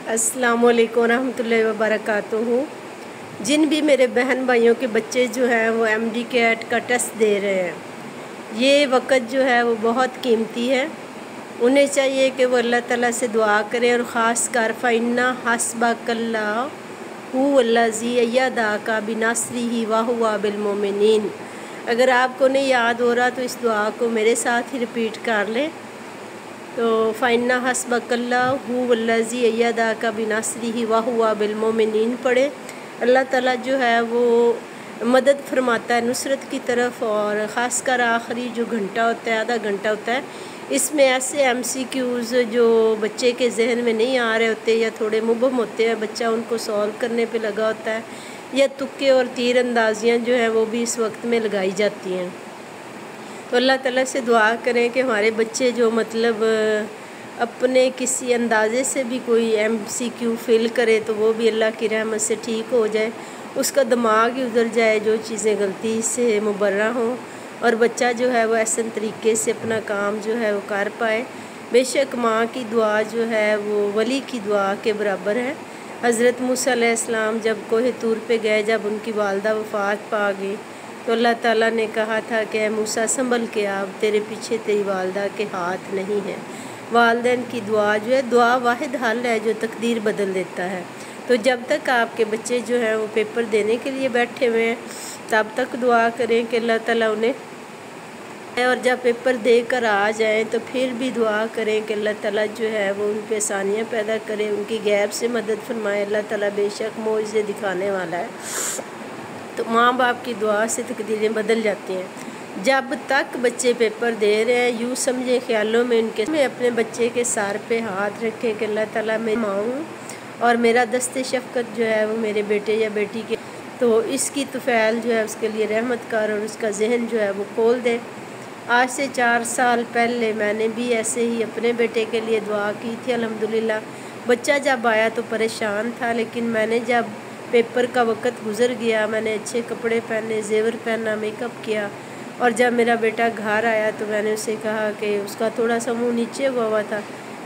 अस्सलामु अलैकुम रहमतुल्लाहि व बरकातुहू। जिन भी मेरे बहन भाइयों के बच्चे जो हैं वो MD कैट का टेस्ट दे रहे हैं, ये वक़्त जो है वो बहुत कीमती है। उन्हें चाहिए कि वो अल्लाह ताला से दुआ करें और ख़ास कर फ़इन्ना हस्बकल्लाहु वल्लज़ी अय्यदका बिनस्रिही व हुवा बिल मोमिनीन। अगर आपको नहीं याद हो रहा तो इस दुआ को मेरे साथ ही रिपीट कर लें। तो फ़इन्ना हस्बकल्लाहु वल्लज़ी अय्यदका बिनस्रिही व हुवा बिल मोमिनीन पढ़े। अल्लाह ताला जो है वो मदद फरमाता है नुसरत की तरफ। और ख़ास कर आखिरी जो घंटा होता है, आधा घंटा होता है, इसमें ऐसे MCQs जो बच्चे के जहन में नहीं आ रहे होते या थोड़े मुबहम होते हैं, बच्चा उनको सॉल्व करने पे लगा होता है, या तुक्के और तीर अंदाजियाँ जो हैं वो भी इस वक्त में लगाई जाती हैं। तो अल्लाह ताला से दुआ करें कि हमारे बच्चे जो मतलब अपने किसी अंदाज़े से भी कोई MCQ फिल करे तो वो भी अल्लाह की रहमत से ठीक हो जाए, उसका दिमाग ही उधर जाए, जो चीज़ें गलती से मुबर्रा हों, और बच्चा जो है वो ऐसे तरीके से अपना काम जो है वो कर पाए। बेशक माँ की दुआ जो है वो वली की दुआ के बराबर है। हज़रत मूसा अलैहिस्सलाम जब कोह तूर पे गए, जब उनकी वालदा वफ़ात पा गई, तो अल्लाह ताला ने कहा था कि मूसा संभल के आप, तेरे पीछे तेरी वालदा के हाथ नहीं है। वालिदैन की दुआ जो है, दुआ वाहिद हल है जो तकदीर बदल देता है। तो जब तक आपके बच्चे जो हैं वो पेपर देने के लिए बैठे हुए हैं, तब तक दुआ करें कि अल्लाह ताला उन्हें, और जब पेपर दे कर आ जाएँ तो फिर भी दुआ करें कि अल्लाह ताला जो है वो उन पे आसानियाँ पैदा करे, उनकी गैब से मदद फरमाए। अल्लाह ताला बेशक मोइज़े दिखाने वाला है। तो माँ बाप की दुआ से तकदीरें बदल जाती हैं। जब तक बच्चे पेपर दे रहे हैं, यूँ समझे ख्यालों में उनके में अपने बच्चे के सर पे हाथ रखें कि अल्लाह ताला मैं माँ हूँ और मेरा दस्ते शफ़क़त जो है वो मेरे बेटे या बेटी के, तो इसकी तुफ़ैल जो है उसके लिए रहमत कर और उसका जहन जो है वो खोल दे। आज से 4 साल पहले मैंने भी ऐसे ही अपने बेटे के लिए दुआ की थी। अल्हम्दुलिल्लाह बच्चा जब आया तो परेशान था, लेकिन मैंने जब पेपर का वक़्त गुज़र गया, मैंने अच्छे कपड़े पहने, ज़ेवर पहना, मेकअप किया, और जब मेरा बेटा घर आया तो मैंने उससे कहा कि उसका थोड़ा सा मुँह नीचे हुआ था।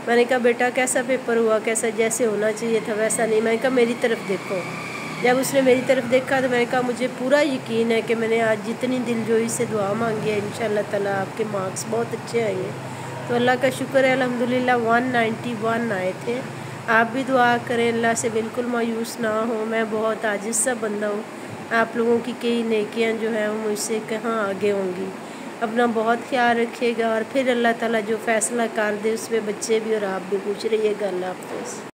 मैंने कहा बेटा कैसा पेपर हुआ, कैसा जैसे होना चाहिए था वैसा नहीं। मैंने कहा मेरी तरफ देखो। जब उसने मेरी तरफ देखा तो मैंने कहा मुझे पूरा यकीन है कि मैंने आज जितनी दिलजोई से दुआ मांगी है, इंशाअल्लाह ताला आपके मार्क्स बहुत अच्छे आएंगे। तो अल्लाह का शुक्र है, अल्हम्दुलिल्लाह 191 आए थे। आप भी दुआ करें, अल्लाह से बिल्कुल मायूस ना हो। मैं बहुत आजिज़ सा बंदा हूँ, आप लोगों की कई नेकियां जो हैं वो मुझसे कहाँ आगे होंगी। अपना बहुत ख्याल रखिएगा, और फिर अल्लाह ताला जो फ़ैसला कर दे उसमें बच्चे भी और आप भी खुश रहिएगा। अल्लाह हाफ़िज़।